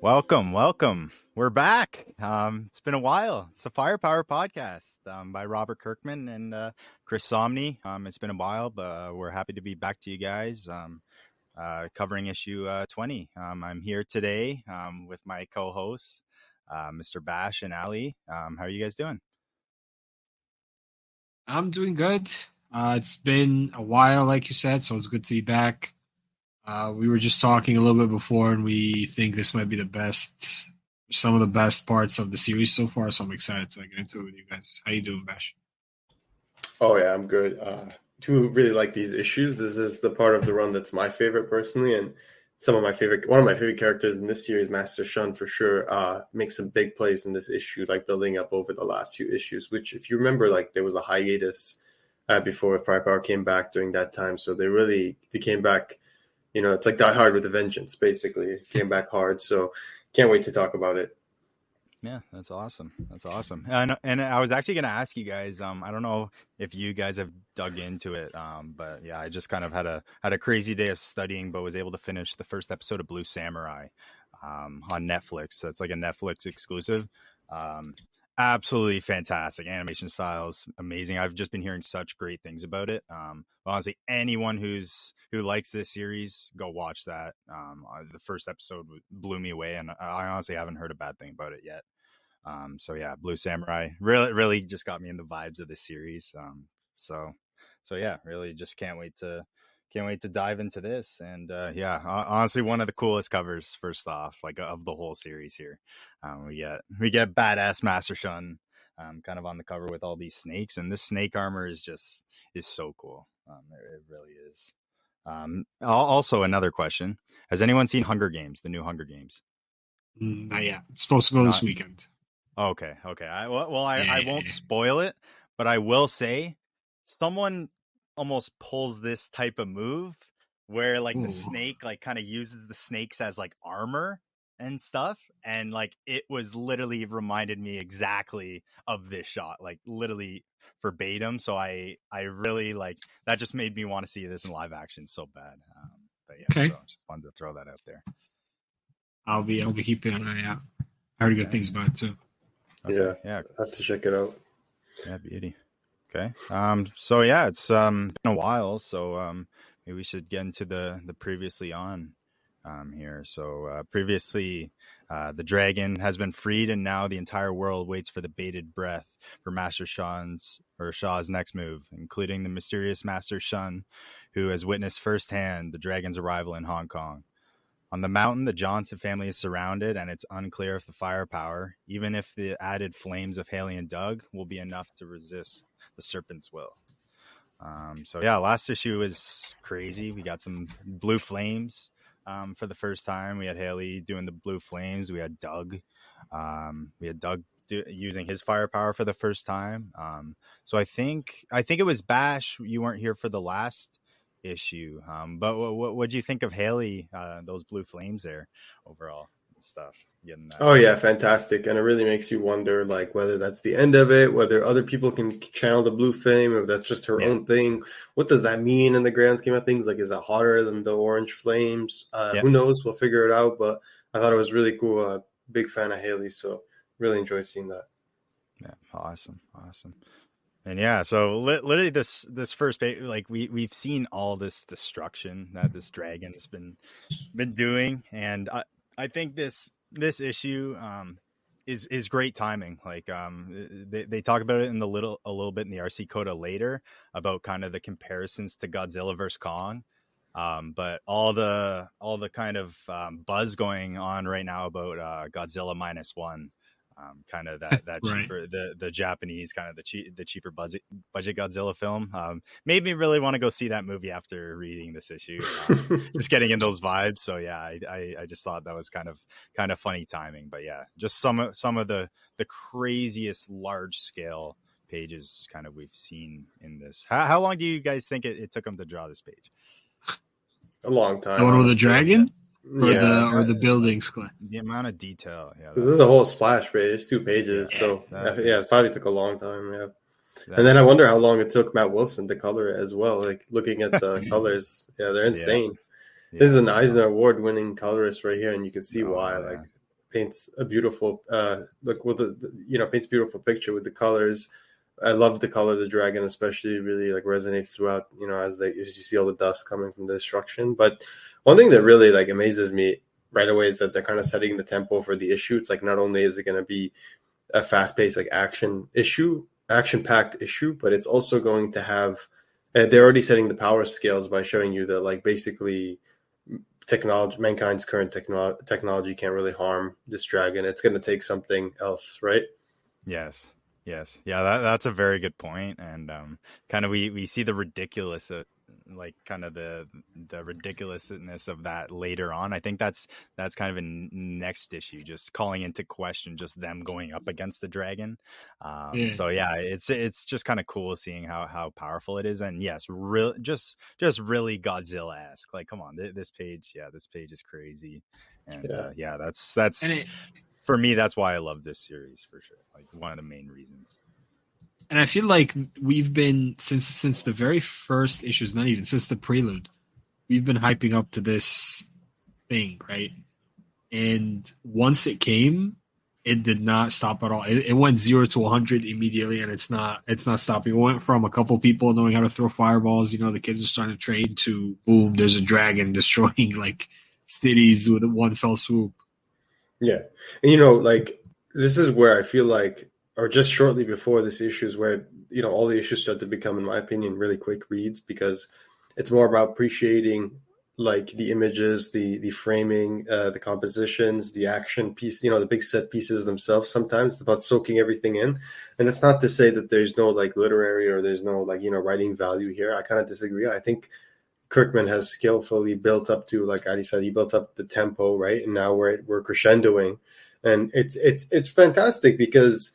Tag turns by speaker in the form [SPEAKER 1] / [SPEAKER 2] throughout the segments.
[SPEAKER 1] Welcome. We're back. It's been a while. It's the Firepower podcast by Robert Kirkman and Chris Samnee. It's been a while, but we're happy to be back to you guys covering issue 20. I'm here today with my co-hosts, Mr. Bash and Ali. How are you guys doing?
[SPEAKER 2] I'm doing good. It's been a while, like you said, so it's good to be back. We were just talking a little bit before, and we think this might be some of the best parts of the series so far. So I'm excited to get into it with you guys. How you doing, Bash?
[SPEAKER 3] Oh yeah, I'm good. Do really like these issues. This is the part of the run that's my favorite personally, and one of my favorite characters in this series, Master Shun, for sure, makes some big plays in this issue, like building up over the last few issues. Which, if you remember, like there was a hiatus before Firepower came back during that time, so they came back. You know, it's like Die Hard with a Vengeance, basically. It came back hard, so can't wait to talk about it.
[SPEAKER 1] Yeah, that's awesome. And I was actually going to ask you guys. I don't know if you guys have dug into it, but yeah, I just kind of had a crazy day of studying, but was able to finish the first episode of Blue Samurai on Netflix. So it's like a Netflix exclusive. Absolutely fantastic. Animation styles amazing. I've just been hearing such great things about it. Honestly, anyone who likes this series, go watch that. The first episode blew me away, and I honestly haven't heard a bad thing about it yet. So yeah, Blue Samurai really just got me in the vibes of the series. So yeah, really just can't wait to dive into this. And yeah, honestly, one of the coolest covers, first off, like of the whole series here. We get badass Master Shun kind of on the cover with all these snakes, and this snake armor is so cool. It really is. Also, another question: has anyone seen Hunger Games, the new Hunger Games?
[SPEAKER 2] Not yet. It's supposed to go this weekend.
[SPEAKER 1] Okay. I won't spoil it, but I will say someone almost pulls this type of move where like the snake like kind of uses the snakes as like armor and stuff, and like it was literally reminded me exactly of this shot, like literally verbatim. So I really like that. Just made me want to see this in live action so bad. But yeah,
[SPEAKER 2] okay.
[SPEAKER 1] So I just wanted to throw that out there.
[SPEAKER 2] I'll be keeping an eye out. I heard good things about it too.
[SPEAKER 3] Okay. Yeah, I have to check it out.
[SPEAKER 1] Yeah, beauty. Okay. So yeah, it's been a while, so maybe we should get into the previously on here. So previously, the dragon has been freed, and now the entire world waits for the bated breath for Master Shaw's next move, including the mysterious Master Shun, who has witnessed firsthand the dragon's arrival in Hong Kong. On the mountain, the Johnson family is surrounded, and it's unclear if the firepower, even if the added flames of Haley and Doug, will be enough to resist the serpent's will. So yeah, last issue was crazy. We got some blue flames for the first time. We had Haley doing the blue flames. We had Doug. Using his firepower for the first time. So I think it was Bash. You weren't here for the last issue, but what do you think of Haley, those blue flames there overall and stuff?
[SPEAKER 3] Oh yeah, fantastic. And it really makes you wonder like whether that's the end of it, whether other people can channel the blue flame, or that's just her own thing. What does that mean in the grand scheme of things? Like, is it hotter than the orange flames? Who knows? We'll figure it out. But I thought it was really cool. Big fan of Haley, so really enjoyed seeing that.
[SPEAKER 1] Yeah, awesome. And yeah, so literally this first page, like we've seen all this destruction that this dragon's been doing, and I think this issue is great timing. Like they talk about it a little bit in the RC Coda later about kind of the comparisons to Godzilla vs Kong, but all the kind of buzz going on right now about Godzilla -1. Kind of that right. Cheaper, the Japanese kind of the cheaper budget Godzilla film made me really want to go see that movie after reading this issue. Just getting in those vibes. So yeah, I just thought that was kind of funny timing. But yeah, just some of the craziest large scale pages kind of we've seen in this. How long do you guys think it took them to draw this page?
[SPEAKER 3] A long time.
[SPEAKER 2] The one with the dragon? Or the buildings.
[SPEAKER 1] The amount of detail. Yeah,
[SPEAKER 3] this is a whole splash page. It's 2 pages. It probably took a long time. Yeah. And then I wonder how long it took Matt Wilson to color it as well. Like looking at the colors. Yeah, they're insane. Yeah. This is an Eisner Award winning colorist right here, and you can see why. Yeah. Like paints a beautiful look with paints a beautiful picture with the colors. I love the color of the dragon, especially really like resonates throughout, as you see all the dust coming from the destruction. But one thing that really like amazes me right away is that they're kind of setting the tempo for the issue. It's like not only is it going to be a fast-paced like action-packed issue, but it's also going to have they're already setting the power scales by showing you that like basically mankind's current technology can't really harm this dragon. It's going to take something else, right?
[SPEAKER 1] Yes. Yeah, that's a very good point. And kind of we see the ridiculous like kind of the ridiculousness of that later on. I think that's kind of a next issue, just calling into question just them going up against the dragon. So yeah, it's just kind of cool seeing how powerful it is. And yes, just really Godzilla-esque. Like, come on, this page is crazy. And that's for me, that's why I love this series for sure. Like one of the main reasons.
[SPEAKER 2] And I feel like we've been since the very first issues, not even since the prelude, we've been hyping up to this thing, right? And once it came, it did not stop at all. It went 0 to 100 immediately, and it's not stopping. It went from a couple people knowing how to throw fireballs, the kids are starting to train, to boom, there's a dragon destroying like cities with one fell swoop.
[SPEAKER 3] Yeah, and like this is where I feel like, or just shortly before this issue is where, all the issues start to become, in my opinion, really quick reads, because it's more about appreciating like the images, the framing, the compositions, the action piece, the big set pieces themselves. Sometimes it's about soaking everything in. And it's not to say that there's no like literary or there's no like, writing value here. I kind of disagree. I think Kirkman has skillfully built up to, like Adi said, he built up the tempo, right? And now we're crescendoing. And it's fantastic because,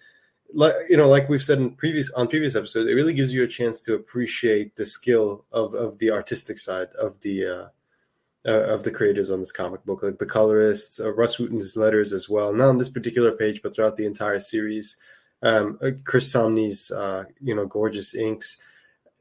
[SPEAKER 3] like we've said on previous episodes, it really gives you a chance to appreciate the skill of the artistic side of the creators on this comic book, like the colorists, Russ Wooten's letters as well, not on this particular page, but throughout the entire series. Chris Samnee's, gorgeous inks.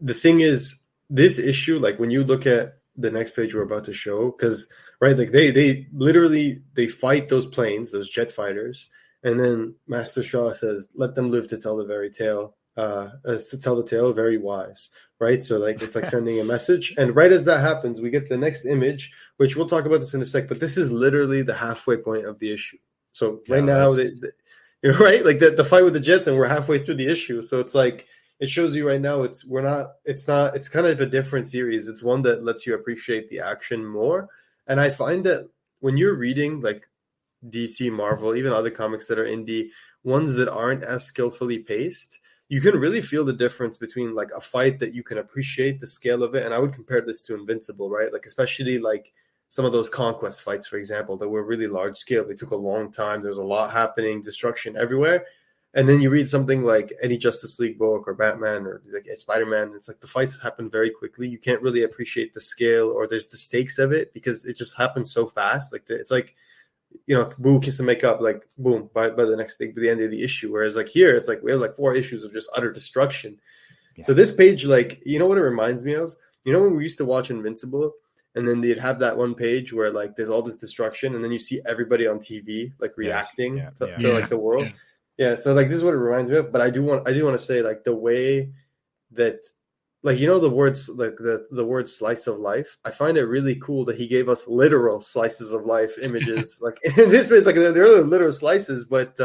[SPEAKER 3] The thing is, this issue, like when you look at the next page we're about to show, because right, like they literally fight those planes, those jet fighters. And then Master Shaw says, "Let them live to tell the very tale, to tell the tale, very wise." Right? So like it's like sending a message. And right as that happens, we get the next image, which we'll talk about this in a sec. But this is literally the halfway point of the issue. So right now, right, like the fight with the jets, and we're halfway through the issue. So it's like it shows you right now. It's kind of a different series. It's one that lets you appreciate the action more. And I find that when you're reading like DC, Marvel, even other comics that are indie, ones that aren't as skillfully paced, you can really feel the difference between like a fight that you can appreciate the scale of it. And I would compare this to Invincible, right? Like especially like some of those conquest fights, for example, that were really large scale. They took a long time. There's a lot happening, destruction everywhere. And then you read something like any Justice League book or Batman or like Spider-Man. It's like the fights happen very quickly. You can't really appreciate the scale or there's the stakes of it because it just happens so fast. Like it's like, boo, kiss and make up, like boom, by the next thing, by the end of the issue. Whereas like here, it's like we have like 4 issues of just utter destruction. Yeah. So this page, like, what it reminds me of? When we used to watch Invincible, and then they'd have that one page where like there's all this destruction, and then you see everybody on TV like reacting to like the world. Yeah. So like this is what it reminds me of. But I do want to say like the way that, like, the words, like the word slice of life, I find it really cool that he gave us literal slices of life images. Like in this bit, like there are literal slices, but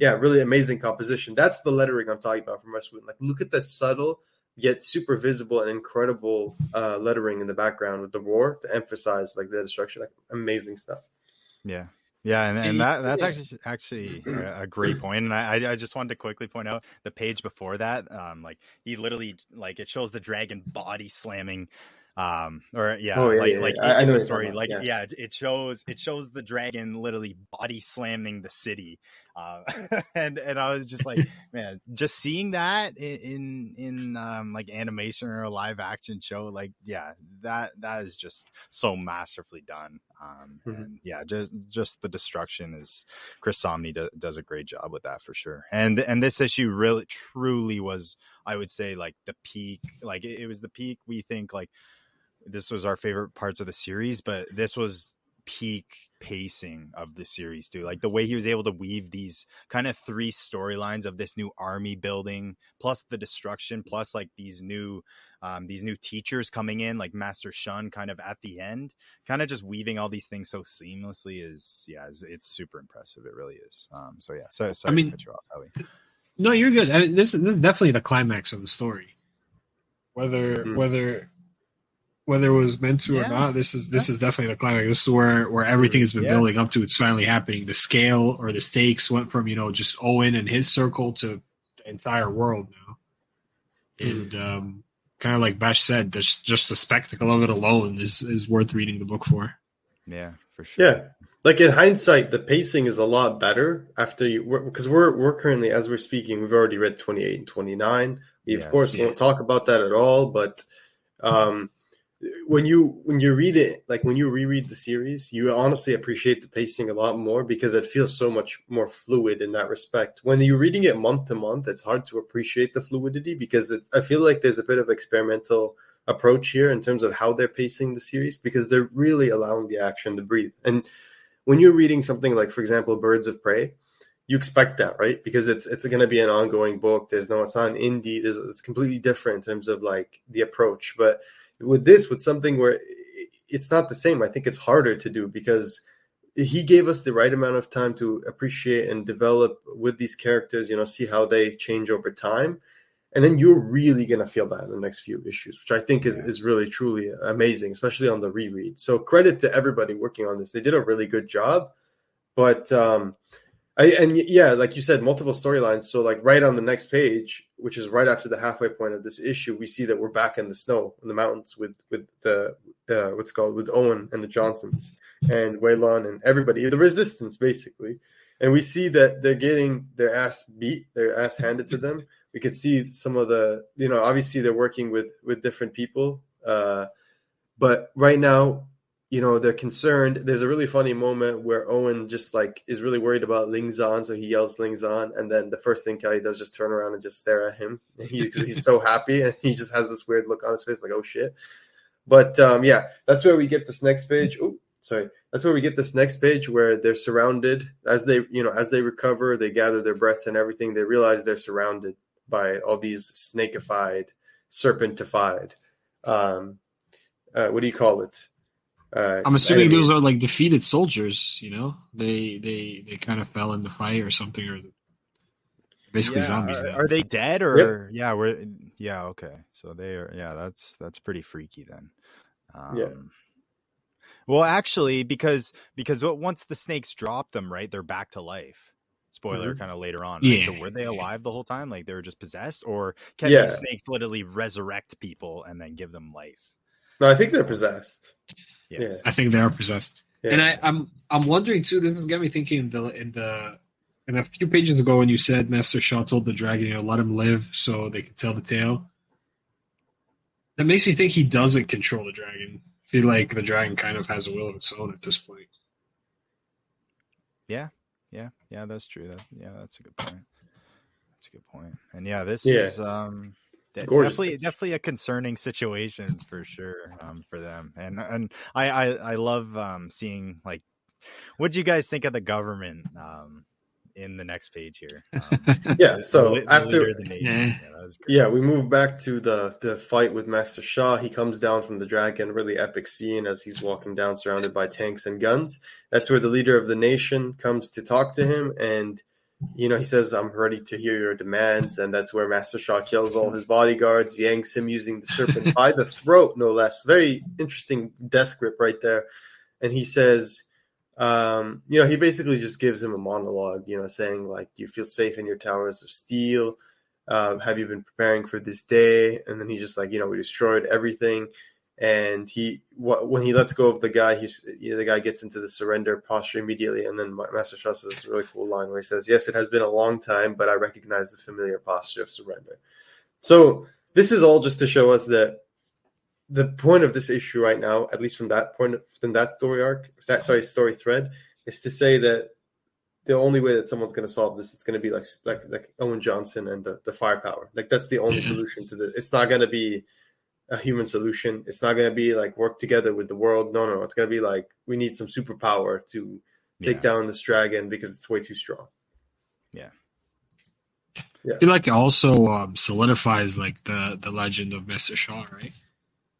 [SPEAKER 3] really amazing composition. That's the lettering I'm talking about from Russ Wooten. Like look at the subtle yet super visible and incredible lettering in the background with the roar to emphasize like the destruction. Like amazing stuff.
[SPEAKER 1] Yeah, and that's actually a great point. And I just wanted to quickly point out the page before that. Like he literally, like, it shows the dragon body slamming, in the story. Like it shows the dragon literally body slamming the city. And I was just like, man, just seeing that in like animation or a live action show, like that is just so masterfully done. And just the destruction is Chris Samnee does a great job with that for sure. And this issue really truly was, I would say, like the peak. Like it was the peak. We think like this was our favorite parts of the series, but this was peak pacing of the series too. Like the way he was able to weave these kind of 3 storylines of this new army building, plus the destruction, plus like these new teachers coming in, like Master Shun kind of at the end, kind of just weaving all these things so seamlessly it's super impressive. It really is. Sorry to cut you off, Ellie.
[SPEAKER 2] No, you're good. I mean, this is definitely the climax of the story. Whether it was meant to or not, this is definitely the climax. This is where everything has been building up to. It's finally happening. The scale or the stakes went from just Owen and his circle to the entire world now. And kind of like Bash said, just the spectacle of it alone is worth reading the book for.
[SPEAKER 1] Yeah, for sure.
[SPEAKER 3] Yeah. Like in hindsight, the pacing is a lot better because we're currently, as we're speaking, we've already read 28 and 29. We of course won't talk about that at all, but when you read it, like when you reread the series, you honestly appreciate the pacing a lot more because it feels so much more fluid in that respect. When you're reading it month to month, it's hard to appreciate the fluidity because I feel like there's a bit of experimental approach here in terms of how they're pacing the series because they're really allowing the action to breathe. And when you're reading something like, for example, Birds of Prey, you expect that, right? Because it's going to be an ongoing book. It's not an indie. It's completely different in terms of like the approach. But with something where it's not the same, I think it's harder to do because he gave us the right amount of time to appreciate and develop with these characters, see how they change over time. And then you're really going to feel that in the next few issues, which I think is really, truly amazing, especially on the reread. So credit to everybody working on this. They did a really good job. But, like you said, multiple storylines. So like right on the next page, which is right after the halfway point of this issue, we see that we're back in the snow, in the mountains with the, with Owen and the Johnsons and Waylon and everybody, the Resistance, basically. And we see that they're getting their ass beat, their ass handed to them. We could see some of the, obviously they're working with different people. But right now, they're concerned. There's a really funny moment where Owen just like is really worried about Ling Zan. So he yells Ling Zan. And then the first thing Kelly does is just turn around and just stare at him. And he's so happy. And he just has this weird look on his face like, oh shit. But that's where we get this next page. That's where we get this next page where they're surrounded as they recover, they gather their breaths and everything. They realize they're surrounded by all these snakified, serpentified, what do you call it?
[SPEAKER 2] I'm assuming enemies. Those are like defeated soldiers, They kind of fell in the fight or something, or basically zombies.
[SPEAKER 1] Are they dead or okay. So they are that's pretty freaky then. Well, actually, because once the snakes drop them, right, they're back to life. Spoiler, kind of later on. Right? So were they alive the whole time? Like they were just possessed, or can these snakes literally resurrect people and then give them life?
[SPEAKER 3] No, I think they're possessed.
[SPEAKER 2] Yes. Yeah, I think they are possessed. Yeah. And I'm wondering too. This has got me thinking. In a few pages ago, when you said Master Shaw told the dragon, let him live so they can tell the tale. That makes me think he doesn't control the dragon. I feel like the dragon kind of has a will of its own at this point.
[SPEAKER 1] Yeah, that's true. That's a good point. And this is definitely a concerning situation for sure for them. And I love seeing like, what do you guys think of the government in the next page here?
[SPEAKER 3] So after we move back to the fight with Master Shah. He comes down from the dragon, really epic scene as he's walking down surrounded by tanks and guns. That's where the leader of the nation comes to talk to him, and he says, I'm ready to hear your demands. And that's where Master Shah kills all his bodyguards, yanks him using the serpent by the throat, no less. Very interesting death grip right there. And he says, he basically just gives him a monologue, saying like, do you feel safe in your towers of steel? Have you been preparing for this day? And then he's just like, we destroyed everything. And when he lets go of the guy, the guy gets into the surrender posture immediately. And then Master Shah says this really cool line where he says, yes, it has been a long time, but I recognize the familiar posture of surrender. So this is all just to show us that the point of this issue right now, at least from that story thread, is to say that the only way that someone's going to solve this, it's going to be like Owen Johnson and the firepower. Like that's the only solution to this. It's not going to be a human solution. It's not going to be like work together with the world. No. It's going to be like we need some superpower to take down this dragon because it's way too strong.
[SPEAKER 1] Yeah.
[SPEAKER 2] I feel like it also solidifies like the legend of Mr. Shaw, right?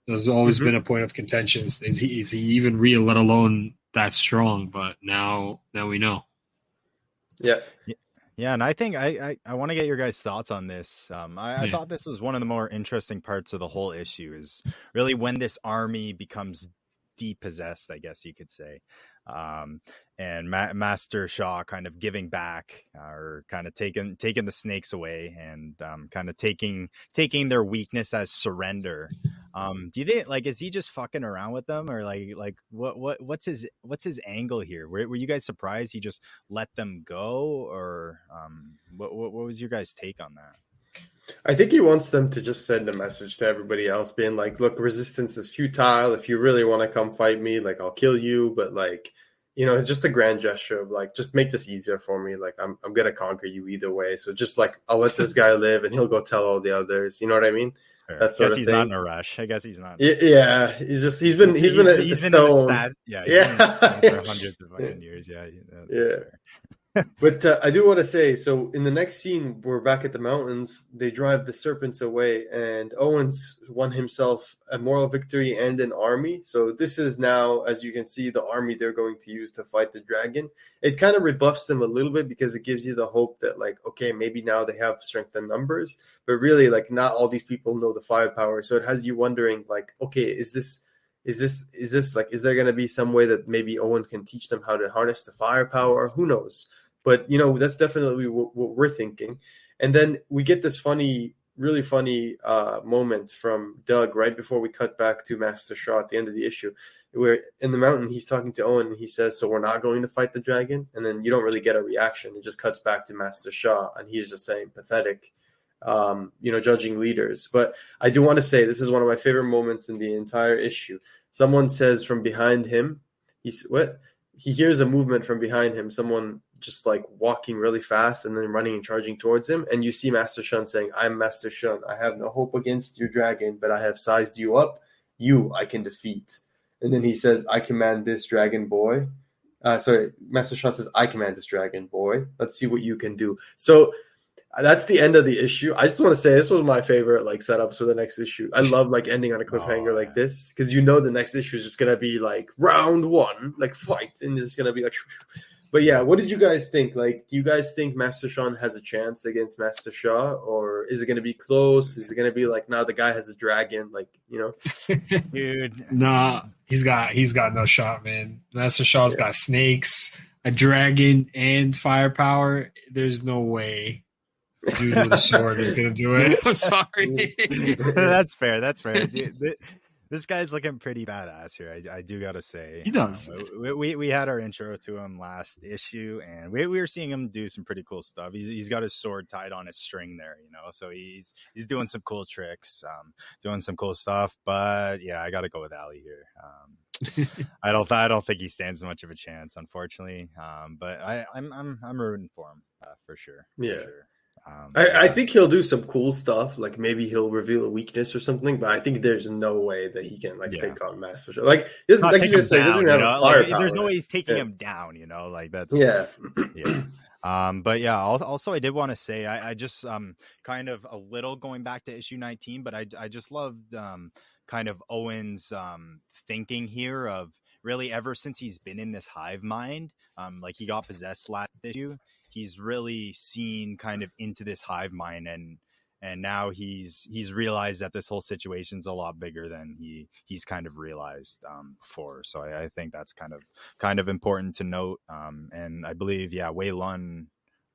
[SPEAKER 2] There's always been a point of contention. Is he even real, let alone that strong? But now we know.
[SPEAKER 3] Yeah.
[SPEAKER 1] Yeah, and I think I want to get your guys' thoughts on this. I thought this was one of the more interesting parts of the whole issue is really when this army becomes depossessed, I guess you could say. And Master Shaw kind of giving back or kind of taking the snakes away and kind of taking their weakness as surrender. Do you think like is he just fucking around with them or like what's his angle here? Were you guys surprised he just let them go or what was your guys' take on that?
[SPEAKER 3] I think he wants them to just send a message to everybody else being like, look, resistance is futile. If you really want to come fight me, like I'll kill you. But like, you know, it's just a grand gesture of like, just make this easier for me. Like I'm going to conquer you either way. So just like, I'll let this guy live and he'll go tell all the others. You know what I mean?
[SPEAKER 1] Sure.
[SPEAKER 3] That sort of
[SPEAKER 1] he's
[SPEAKER 3] thing.
[SPEAKER 1] not in a rush. I guess he's not.
[SPEAKER 3] Yeah. He's been a stone.
[SPEAKER 1] Yeah. He's been a stone for hundreds of fucking years. Yeah. Fair.
[SPEAKER 3] But I do want to say, so in the next scene, we're back at the mountains. They drive the serpents away, and Owen's won himself a moral victory and an army. So this is now, as you can see, the army they're going to use to fight the dragon. It kind of rebuffs them a little bit because it gives you the hope that, like, okay, maybe now they have strength in numbers, but really, like, not all these people know the firepower. So it has you wondering, like, okay, is there going to be some way that maybe Owen can teach them how to harness the firepower? Who knows? But, you know, that's definitely what we're thinking. And then we get this really funny moment from Doug right before we cut back to Master Shaw at the end of the issue. Where in the mountain, he's talking to Owen and he says, so we're not going to fight the dragon? And then you don't really get a reaction. It just cuts back to Master Shaw and he's just saying pathetic, judging leaders. But I do want to say this is one of my favorite moments in the entire issue. Someone says from behind him, he hears a movement from behind him, someone just like walking really fast and then running and charging towards him. And you see Master Shun saying, I'm Master Shun. I have no hope against your dragon, but I have sized you up. You I can defeat. And then he says, I command this dragon boy. Master Shun says, I command this dragon boy. Let's see what you can do. So that's the end of the issue. I just want to say this was my favorite like setups for the next issue. I love like ending on a cliffhanger like this because you know the next issue is just gonna be like round one, like fight, and it's gonna be like. But yeah, what did you guys think? Like, do you guys think Master Shaw has a chance against Master Shaw, or is it gonna be close? Is it gonna be like, nah, the guy has a dragon, like
[SPEAKER 1] Dude?
[SPEAKER 2] Nah, he's got no shot, man. Master Shaw's got snakes, a dragon, and firepower. There's no way. Dude with a sword is gonna do it. I'm sorry.
[SPEAKER 1] That's fair. Dude, this guy's looking pretty badass here. I do gotta say,
[SPEAKER 2] he does.
[SPEAKER 1] We had our intro to him last issue, and we were seeing him do some pretty cool stuff. He's got his sword tied on his string there, so he's doing some cool tricks, doing some cool stuff. But yeah, I gotta go with Ali here. I don't think he stands much of a chance, unfortunately. But I'm rooting for him for sure.
[SPEAKER 3] Yeah.
[SPEAKER 1] For sure.
[SPEAKER 3] I think he'll do some cool stuff, like maybe he'll reveal a weakness or something. But I think there's no way that he can take on Master Shaw. Like this, like you just say, doesn't have firepower.
[SPEAKER 1] There's no way he's taking him down. Like that's
[SPEAKER 3] yeah.
[SPEAKER 1] But yeah, also I did want to say I just kind of a little going back to issue 19, but I just loved kind of Owen's thinking here of really ever since he's been in this hive mind, like he got possessed last issue. He's really seen kind of into this hive mind and now he's realized that this whole situation's a lot bigger than he's kind of realized before. So I think that's kind of important to note. And I believe, Wei Lun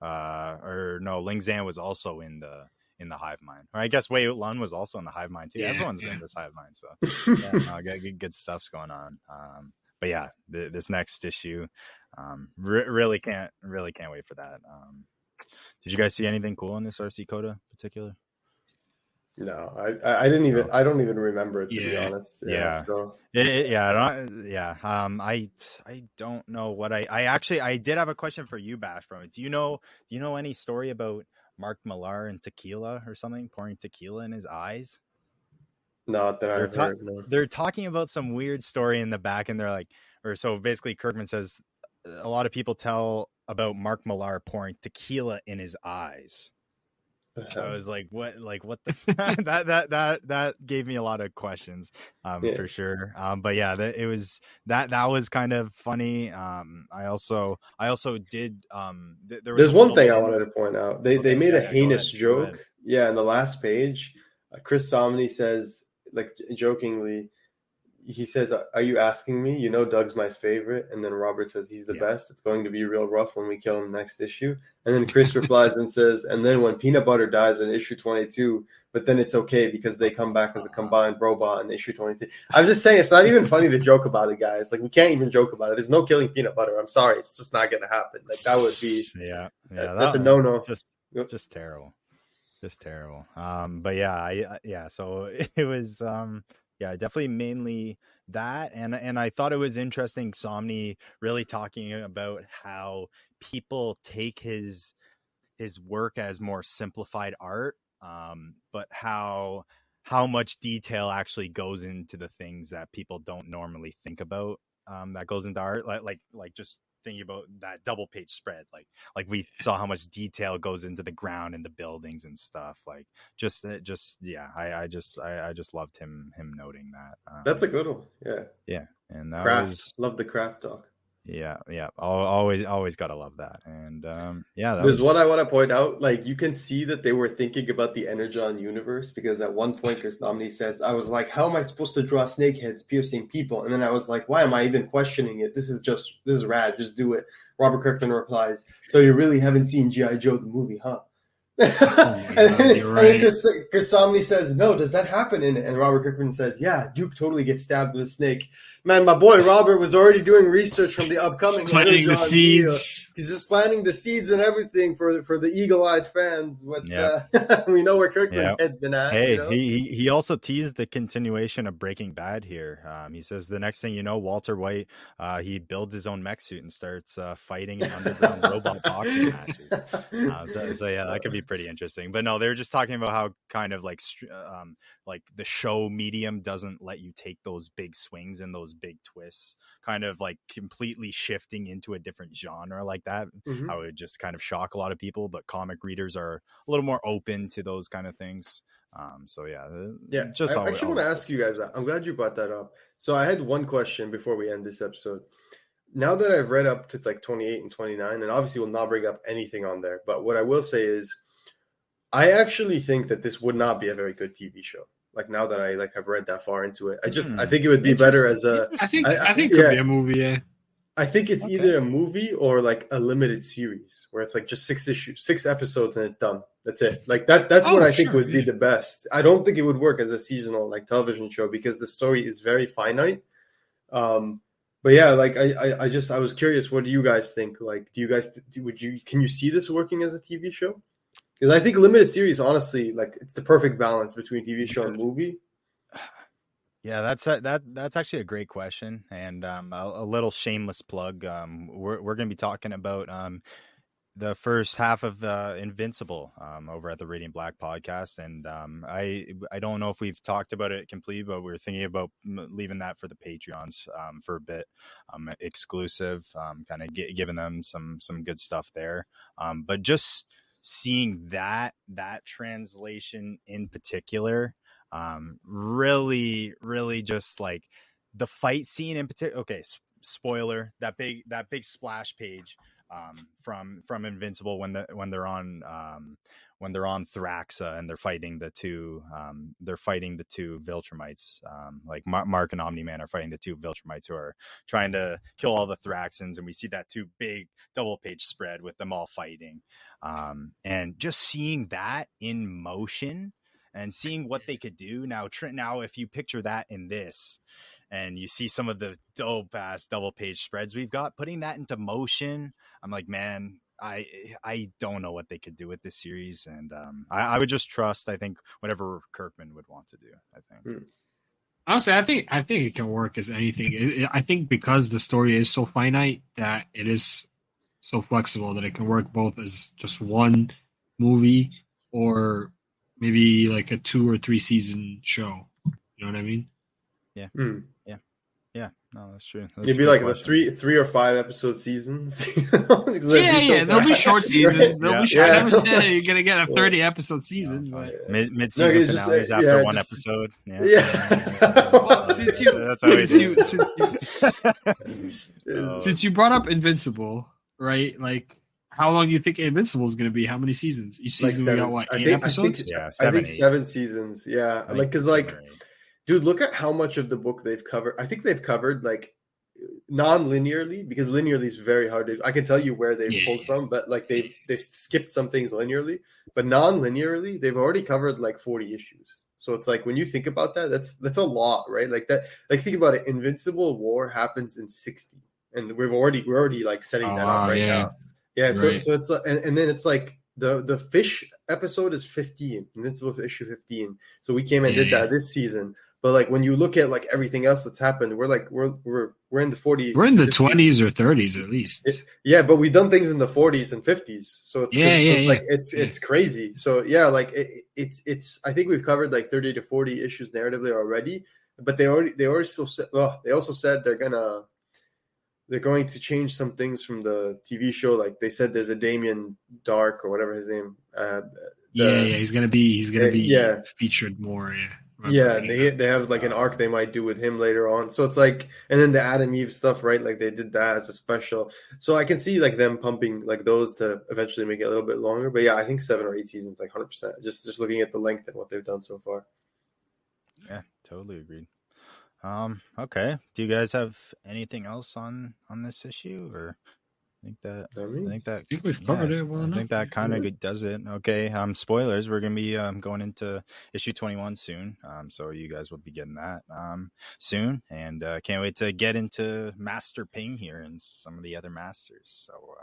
[SPEAKER 1] Ling Zan was also in the hive mind. Or I guess Wei Lun was also in the hive mind too. Yeah, everyone's been in this hive mind. So good stuff's going on. But yeah, this next issue, really can't wait for that. Did you guys see anything cool in this RC Coda in particular?
[SPEAKER 3] No, I didn't even. I don't even remember it, to be honest.
[SPEAKER 1] I don't know what I did have a question for you, Bash. From it, do you know any story about Mark Millar and tequila or something, pouring tequila in his eyes?
[SPEAKER 3] Not that
[SPEAKER 1] They're
[SPEAKER 3] I've heard. No.
[SPEAKER 1] they're talking about some weird story in the back, and they're like, or so basically, Kirkman says a lot of people tell about Mark Millar pouring tequila in his eyes. I was like, what? Like, what the? that gave me a lot of questions, for sure. But yeah, it was that was kind of funny. I also did. There was
[SPEAKER 3] There's
[SPEAKER 1] a
[SPEAKER 3] one
[SPEAKER 1] little
[SPEAKER 3] thing
[SPEAKER 1] bit
[SPEAKER 3] I wanted to point out. They
[SPEAKER 1] Okay,
[SPEAKER 3] made a
[SPEAKER 1] yeah, go
[SPEAKER 3] heinous
[SPEAKER 1] ahead.
[SPEAKER 3] joke. Yeah, in the last page, Chris Samnee says, like jokingly, he says, "Are you asking me? You know, Doug's my favorite." And then Robert says, "He's the best. It's going to be real rough when we kill him next issue." And then Chris replies and says, "And then when Peanut Butter dies in issue 22, but then it's okay because they come back as a combined robot in issue 22." I'm just saying, it's not even funny to joke about it, guys. Like, we can't even joke about it. There's no killing Peanut Butter. I'm sorry, it's just not going to happen. Like, that would be that's a no-no.
[SPEAKER 1] Just terrible. Just terrible. But yeah, so it was yeah, definitely mainly that, and I thought it was interesting, Samnee really talking about how people take his work as more simplified art, but how much detail actually goes into the things that people don't normally think about, that goes into art, like just thinking about that double page spread, like we saw how much detail goes into the ground and the buildings and stuff, like just yeah, I just loved him noting that.
[SPEAKER 3] That's a good one.
[SPEAKER 1] Yeah, and that
[SPEAKER 3] craft. Love the craft talk.
[SPEAKER 1] Yeah, always gotta love that. And yeah,
[SPEAKER 3] there's what I want to point out. Like, you can see that they were thinking about the Energon universe, because at one point Samnee says, "I was like, how am I supposed to draw snake heads piercing people?" And then I was like, why am I even questioning it? This is rad. Just do it. Robert Kirkman replies, "So you really haven't seen G.I. Joe the movie, huh?"
[SPEAKER 2] You're right.
[SPEAKER 3] And Chris Samnee says, "No, does that happen in it?" And Robert Kirkman says, "Yeah, Duke totally gets stabbed with a snake." Man, my boy Robert was already doing research from the upcoming
[SPEAKER 2] planting the seeds.
[SPEAKER 3] He's just planting the seeds and everything for the eagle-eyed fans. What we know where Kirkman's head's been at.
[SPEAKER 1] Hey,
[SPEAKER 3] you know?
[SPEAKER 1] he also teased the continuation of Breaking Bad here. He says the next thing you know, Walter White, he builds his own mech suit and starts fighting in underground robot boxing matches. So yeah, that could be pretty interesting. But no, they were just talking about how kind of like the show medium doesn't let you take those big swings and those big twists, kind of like completely shifting into a different genre like that.
[SPEAKER 3] Mm-hmm.
[SPEAKER 1] I would just kind of shock a lot of people, but comic readers are a little more open to those kind of things. So yeah.
[SPEAKER 3] Just I actually want to ask you guys that. I'm glad you brought that up. So I had one question before we end this episode. Now that I've read up to like 28 and 29, and obviously will not bring up anything on there, but what I will say is, I actually think that this would not be a very good TV show. Like, now that I have read that far into it, I think it would be better as a.
[SPEAKER 2] I think it could be a movie. Yeah.
[SPEAKER 3] I think it's either a movie or like a limited series where it's like just 6 episodes and it's done. That's it. Like that's what I think would be the best. I don't think it would work as a seasonal like television show because the story is very finite. But yeah, like I was curious, what do you guys think? Like, can you see this working as a TV show? Because I think limited series, honestly, like it's the perfect balance between TV show and movie.
[SPEAKER 1] Yeah, that's actually a great question, and a little shameless plug. We're going to be talking about the first half of Invincible over at the Radiant Black podcast, and I don't know if we've talked about it completely, but we're thinking about leaving that for the Patreons for a bit, exclusive, kind of giving them some good stuff there. But just seeing that translation in particular, really just like the fight scene in particular. Okay, spoiler, that big splash page from Invincible when they're on Thraxa and they're fighting the two Viltrumites, like Mark and Omni-Man are fighting the two Viltrumites who are trying to kill all the Thraxans, and we see that two big double page spread with them all fighting, and just seeing that in motion and seeing what they could do now. If you picture that in this, and you see some of the dope ass double page spreads we've got, putting that into motion, I'm like, man, I don't know what they could do with this series, and I would just trust, I think, whatever Kirkman would want to do. I think.
[SPEAKER 2] Honestly, I think it can work as anything. I think because the story is so finite that it is so flexible that it can work both as just one movie or maybe like a 2 or 3 season show. You know what I mean?
[SPEAKER 1] Yeah.
[SPEAKER 3] Hmm.
[SPEAKER 1] Yeah. No, that's true. That's
[SPEAKER 3] It'd
[SPEAKER 1] a
[SPEAKER 3] be
[SPEAKER 1] good
[SPEAKER 3] like
[SPEAKER 1] question.
[SPEAKER 3] the 3 or 5 episode seasons.
[SPEAKER 2] There'll be short seasons. There'll be short. I never said you're gonna get a 30 episode season,
[SPEAKER 1] No,
[SPEAKER 2] but
[SPEAKER 1] mid-season
[SPEAKER 3] No, just
[SPEAKER 1] finales
[SPEAKER 3] say-
[SPEAKER 1] after
[SPEAKER 3] yeah,
[SPEAKER 1] one
[SPEAKER 3] just-
[SPEAKER 1] episode. Yeah.
[SPEAKER 3] Yeah.
[SPEAKER 2] Well, since you
[SPEAKER 1] That's how we do
[SPEAKER 2] since you brought up Invincible, right? Like, how long do you think Invincible is gonna be? How many seasons? Each
[SPEAKER 3] Like
[SPEAKER 2] season we got what, 8 episodes?
[SPEAKER 1] Yeah,
[SPEAKER 3] I
[SPEAKER 1] 7,
[SPEAKER 3] think
[SPEAKER 1] 8.
[SPEAKER 3] 7 seasons. Yeah,
[SPEAKER 1] I think
[SPEAKER 3] like because
[SPEAKER 1] 7
[SPEAKER 3] like,
[SPEAKER 1] or 8.
[SPEAKER 3] dude, look at how much of the book they've covered. I think they've covered like non-linearly, because linearly is very hard to. I can tell you where they've pulled from, but like they skipped some things linearly, but non-linearly they've already covered like 40 issues. So it's like when you think about that, that's a lot, right? Like that. Like think about it. Invincible War happens in 60, and we're already like setting that up right now. Yeah. So
[SPEAKER 2] Right.
[SPEAKER 3] so it's and then it's like the fish episode is 15, Invincible issue 15. So we came and did that this season. But like when you look at like everything else that's happened, we're in the 40s.
[SPEAKER 2] We're in the 20s or 30s at least.
[SPEAKER 3] Yeah, but we've done things in the 40s and 50s. So it's like it's crazy. So yeah, like it's I think we've covered like 30 to 40 issues narratively already. But they also said they're going to change some things from the TV show. Like they said there's a Damien Dark or whatever his name.
[SPEAKER 2] He's gonna be featured more.
[SPEAKER 3] Yeah, they have like an arc they might do with him later on. So it's like, and then the Adam Eve stuff, right? Like they did that as a special. So I can see like them pumping like those to eventually make it a little bit longer. But yeah, I think 7 or 8 seasons, like 100%. Just looking at the length and what they've done so far.
[SPEAKER 1] Yeah, totally agreed. Okay. Do you guys have anything else on this issue, or? I
[SPEAKER 2] think we've covered it well enough.
[SPEAKER 1] I think that kind of does it. Okay. Spoilers. We're gonna be going into issue 21 soon. So you guys will be getting that soon, and can't wait to get into Master Ping here and some of the other masters. So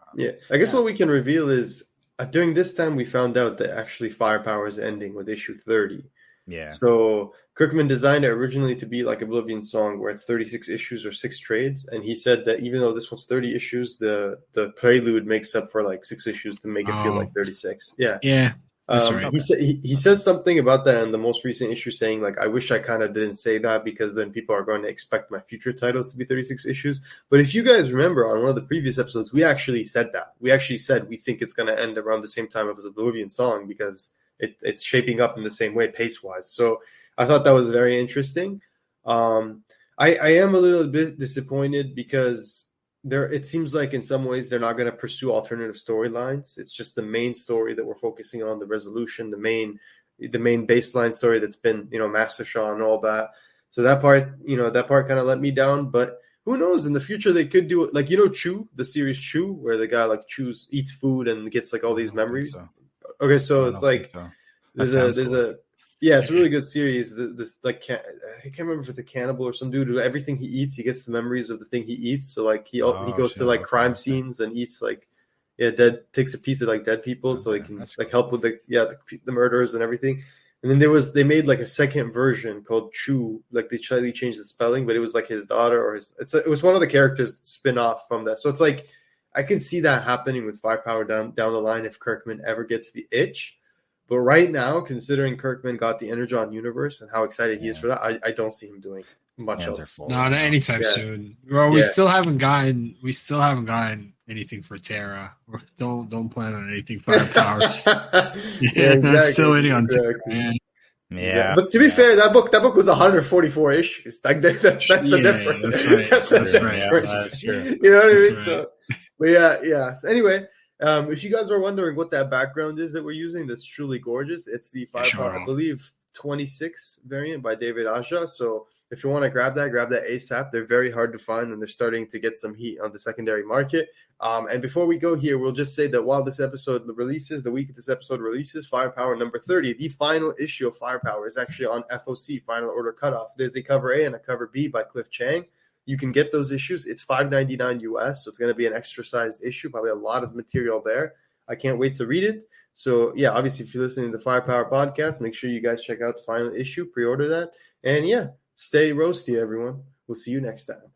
[SPEAKER 3] I guess what we can reveal is during this time we found out that actually Firepower is ending with issue 30.
[SPEAKER 1] Yeah.
[SPEAKER 3] So Kirkman designed it originally to be like Oblivion Song, where it's 36 issues or 6 trades, and he said that even though this one's 30 issues, the prelude makes up for like 6 issues to make it feel like 36. Yeah.
[SPEAKER 2] Yeah. That's right.
[SPEAKER 3] He says something about that in the most recent issue, saying like, I wish I kind of didn't say that because then people are going to expect my future titles to be 36 issues. But if you guys remember on one of the previous episodes, we actually said that. We actually said we think it's going to end around the same time as Oblivion Song because it's shaping up in the same way pace-wise. So I thought that was very interesting. I am a little bit disappointed because it seems like in some ways they're not going to pursue alternative storylines. It's just the main story that we're focusing on, the resolution, the main baseline story that's been, Master Shaw and all that. So that part kind of let me down, but who knows? In the future, they could do it. Like, Chew, the series Chew, where the guy like eats food and gets like all these memories. Okay, so it's like there's a it's a really good series. This like I can't remember if it's a cannibal or some dude who everything he eats, he gets the memories of the thing he eats. So like he goes to like crime scenes and eats like takes a piece of like dead people so he can like help with the murders and everything. And then they made like a second version called Chu, like they slightly changed the spelling, but it was like his daughter or it was one of the characters spin off from that. So it's like I can see that happening with Firepower down the line if Kirkman ever gets the itch. But right now, considering Kirkman got the Energon universe and how excited he is for that, I don't see him doing much else.
[SPEAKER 2] Not anytime soon. Well, we still haven't gotten anything for Terra. Don't plan on anything Firepower.
[SPEAKER 3] Exactly.
[SPEAKER 2] Still waiting on Terra.
[SPEAKER 1] Yeah,
[SPEAKER 3] but to be fair, that book was 144 issues. Like that's the difference.
[SPEAKER 2] That's right.
[SPEAKER 1] That's true.
[SPEAKER 3] You know what I mean? Right. So, but yeah. So anyway, if you guys are wondering what that background is that we're using, that's truly gorgeous. It's the Firepower, I believe, 26 variant by David Aja. So if you want to grab that ASAP. They're very hard to find, and they're starting to get some heat on the secondary market. And before we go here, we'll just say that while this episode releases, the week this episode releases, Firepower number 30, the final issue of Firepower is actually on FOC, Final Order Cutoff. There's a cover A and a cover B by Cliff Chang. You can get those issues. It's $5.99 US, so it's going to be an extra-sized issue, probably a lot of material there. I can't wait to read it. So, yeah, obviously, if you're listening to the Firepower podcast, make sure you guys check out the final issue, pre-order that. And, yeah, stay roasty, everyone. We'll see you next time.